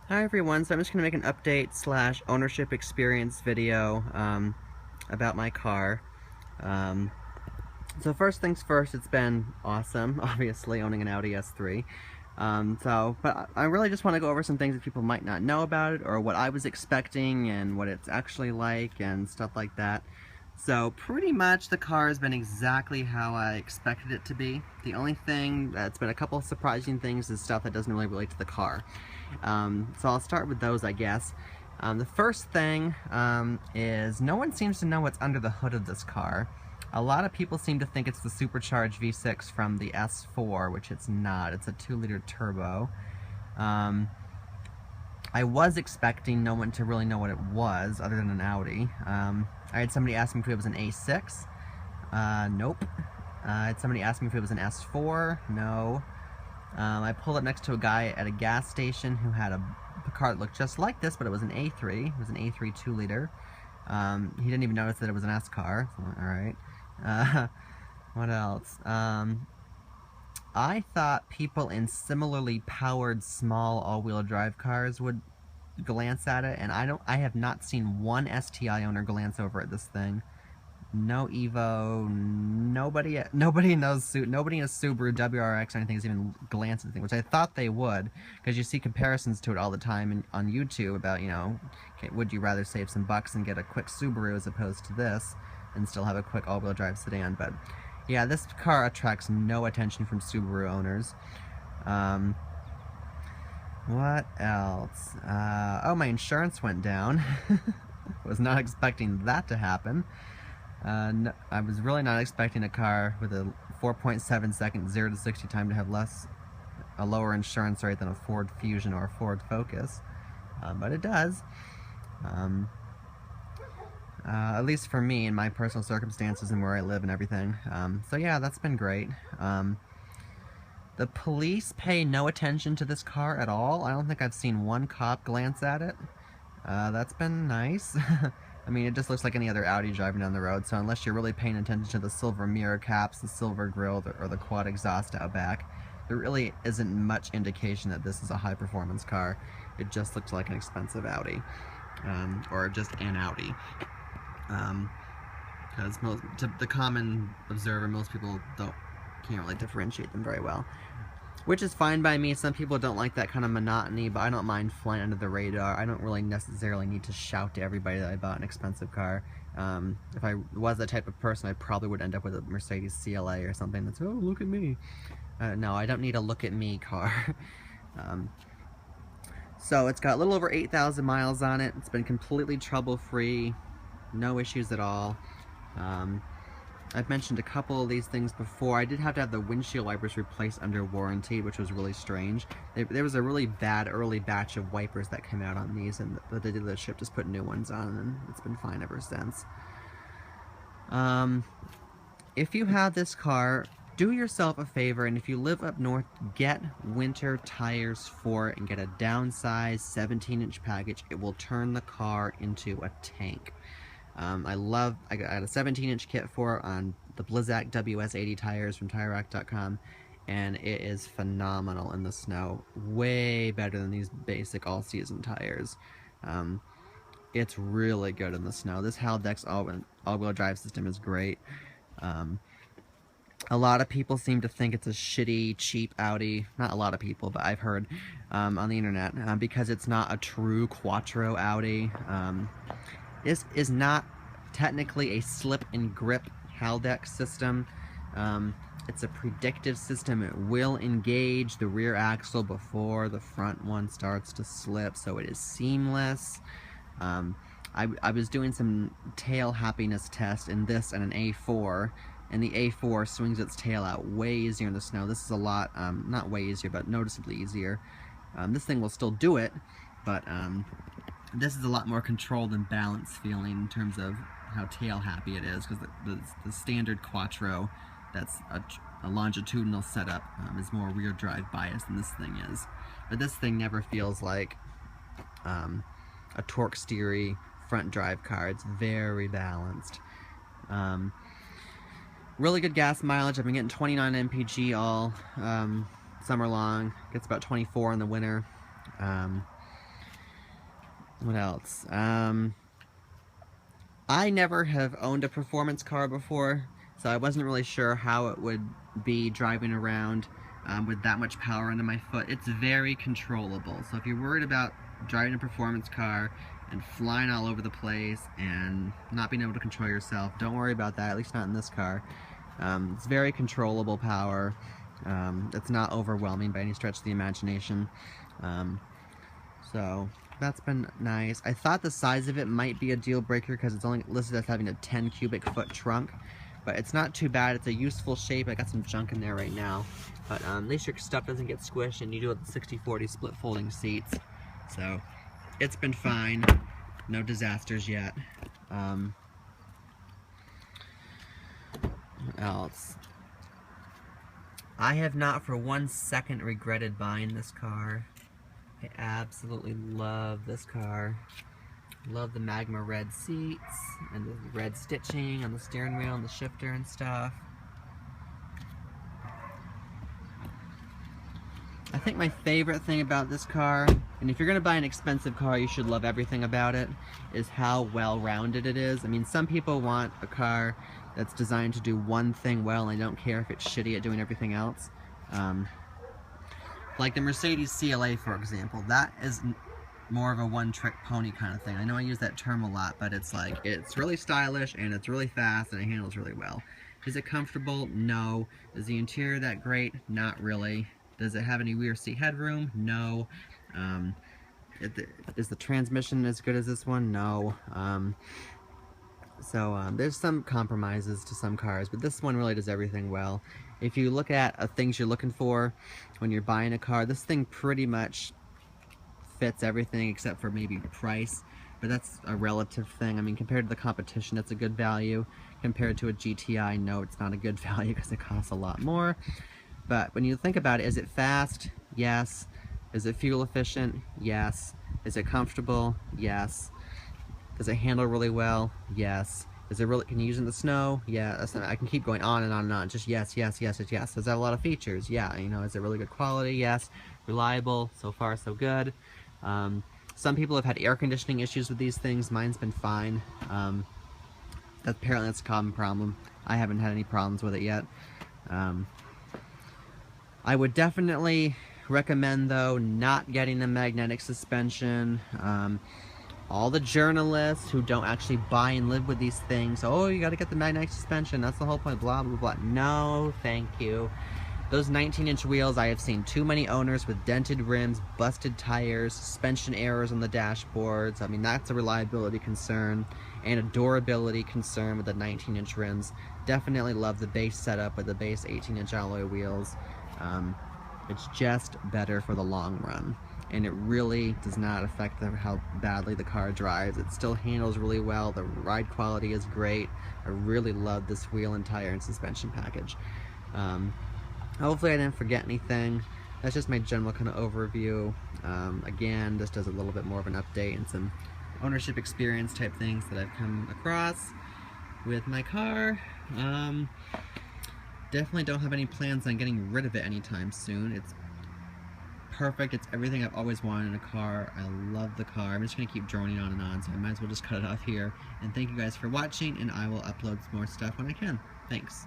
Hi everyone, so I'm just going to make an update slash ownership experience video about my car. Um, so first things first, it's been awesome, obviously, owning an Audi S3. But I really just want to go over some things that people might not know about it, or what I was expecting and what it's actually like and stuff like that. So pretty much the car has been exactly how I expected it to be. The only thing that's been a couple of surprising things is stuff that doesn't really relate to the car. So I'll start with those, I guess. The first thing is no one seems to know what's under the hood of this car. A lot of people seem to think it's the supercharged V6 from the S4, which it's not. It's a 2-liter turbo. I was expecting no one to really know what it was, other than an Audi. I had somebody ask me if it was an A6. Nope. I had somebody ask me if it was an S4. No. I pulled up next to a guy at a gas station who had a car that looked just like this, but it was an A3. It was an A3 2-liter. He didn't even notice that it was an S car. So, alright. What else? I thought people in similarly powered small all-wheel drive cars would glance at it, and I have not seen one STI owner glance over at this thing. No Evo, nobody in a Subaru WRX or anything has even glanced at the thing, which I thought they would, because you see comparisons to it all the time on YouTube about, you know, would you rather save some bucks and get a quick Subaru as opposed to this, and still have a quick all-wheel drive sedan. But yeah, this car attracts no attention from Subaru owners. What else? Oh, my insurance went down. Was not expecting that to happen. No, I was really not expecting a car with a 4.7 second 0 to 60 time to have a lower insurance rate than a Ford Fusion or a Ford Focus, but it does. At least for me and my personal circumstances and where I live and everything. So yeah, that's been great. The police pay no attention to this car at all. I don't think I've seen one cop glance at it. That's been nice. I mean, it just looks like any other Audi driving down the road, so unless you're really paying attention to the silver mirror caps, the silver grille, or the quad exhaust out back, there really isn't much indication that this is a high-performance car. It just looks like an expensive Audi, or just an Audi. Because to the common observer, most people can't really differentiate them very well. Which is fine by me. Some people don't like that kind of monotony, but I don't mind flying under the radar. I don't really necessarily need to shout to everybody that I bought an expensive car. If I was that type of person, I probably would end up with a Mercedes CLA or something that's, oh, look at me. No, I don't need a look at me car. So it's got a little over 8,000 miles on it. It's been completely trouble-free, no issues at all. I've mentioned a couple of these things before. I did have to have the windshield wipers replaced under warranty, which was really strange. There was a really bad early batch of wipers that came out on these, and the ship just put new ones on, and it's been fine ever since. If you have this car, do yourself a favor, and if you live up north, get winter tires for it and get a downsized 17-inch package. It will turn the car into a tank. I got a 17-inch kit for it on the Blizzak WS80 tires from TireRack.com, and it is phenomenal in the snow. Way better than these basic all-season tires. It's really good in the snow. This Haldex all-wheel drive system is great. A lot of people seem to think it's a shitty, cheap Audi. Not a lot of people, but I've heard on the internet, because it's not a true Quattro Audi. This is not technically a slip and grip Haldex system. It's a predictive system. It will engage the rear axle before the front one starts to slip, so it is seamless. I was doing some tail happiness test in this and an A4, and the A4 swings its tail out way easier in the snow. This is a lot, not way easier, but noticeably easier. This thing will still do it, but this is a lot more controlled and balanced feeling in terms of how tail happy it is, because the standard Quattro, that's a longitudinal setup, is more rear drive biased than this thing is. But this thing never feels like a torque steery front drive car. It's very balanced. Really good gas mileage. I've been getting 29 mpg all summer long. Gets about 24 in the winter. What else? I never have owned a performance car before, so I wasn't really sure how it would be driving around with that much power under my foot. It's very controllable, so if you're worried about driving a performance car and flying all over the place and not being able to control yourself, don't worry about that, at least not in this car. It's very controllable power. It's not overwhelming by any stretch of the imagination. So that's been nice. I thought the size of it might be a deal breaker because it's only listed as having a 10 cubic foot trunk, but it's not too bad. It's a useful shape. I got some junk in there right now, but at least your stuff doesn't get squished, and you do have the 60/40 split folding seats, so it's been fine. No disasters yet. What else? I have not for 1 second regretted buying this car. I absolutely love this car. Love the magma red seats and the red stitching on the steering wheel and the shifter and stuff. I think my favorite thing about this car, and if you're going to buy an expensive car you should love everything about it, is how well-rounded it is. I mean, some people want a car that's designed to do one thing well and they don't care if it's shitty at doing everything else. Like the Mercedes CLA, for example, that is more of a one-trick pony kind of thing. I know I use that term a lot, but it's like, it's really stylish and it's really fast and it handles really well. Is it comfortable? No. Is the interior that great? Not really. Does it have any rear seat headroom? No. Is the transmission as good as this one? No. There's some compromises to some cars, but this one really does everything well. If you look at things you're looking for when you're buying a car, this thing pretty much fits everything except for maybe price, but that's a relative thing. I mean, compared to the competition, it's a good value. Compared to a GTI, no, it's not a good value because it costs a lot more. But when you think about it, is it fast? Yes. Is it fuel efficient? Yes. Is it comfortable? Yes. Does it handle really well? Yes. Is it really, can you use it in the snow? Yeah, that's not, I can keep going on and on and on. Just yes, yes, yes, yes, yes. Does it have a lot of features? Yeah. You know, is it really good quality? Yes. Reliable? So far, so good. Some people have had air conditioning issues with these things. Mine's been fine. Apparently that's a common problem. I haven't had any problems with it yet. I would definitely recommend, though, not getting a magnetic suspension. All the journalists who don't actually buy and live with these things, oh, you gotta get the magnetic suspension, that's the whole point, blah, blah, blah. No, thank you. Those 19-inch wheels, I have seen too many owners with dented rims, busted tires, suspension errors on the dashboards. I mean, that's a reliability concern and a durability concern with the 19-inch rims. Definitely love the base setup with the base 18-inch alloy wheels. It's just better for the long run, and it really does not affect how badly the car drives. It still handles really well. The ride quality is great. I really love this wheel and tire and suspension package. Hopefully I didn't forget anything. That's just my general kind of overview. Again, this does a little bit more of an update and some ownership experience type things that I've come across with my car. Definitely don't have any plans on getting rid of it anytime soon. It's perfect. It's everything I've always wanted in a car. I love the car. I'm just going to keep droning on and on, so I might as well just cut it off here. And thank you guys for watching, and I will upload some more stuff when I can. Thanks.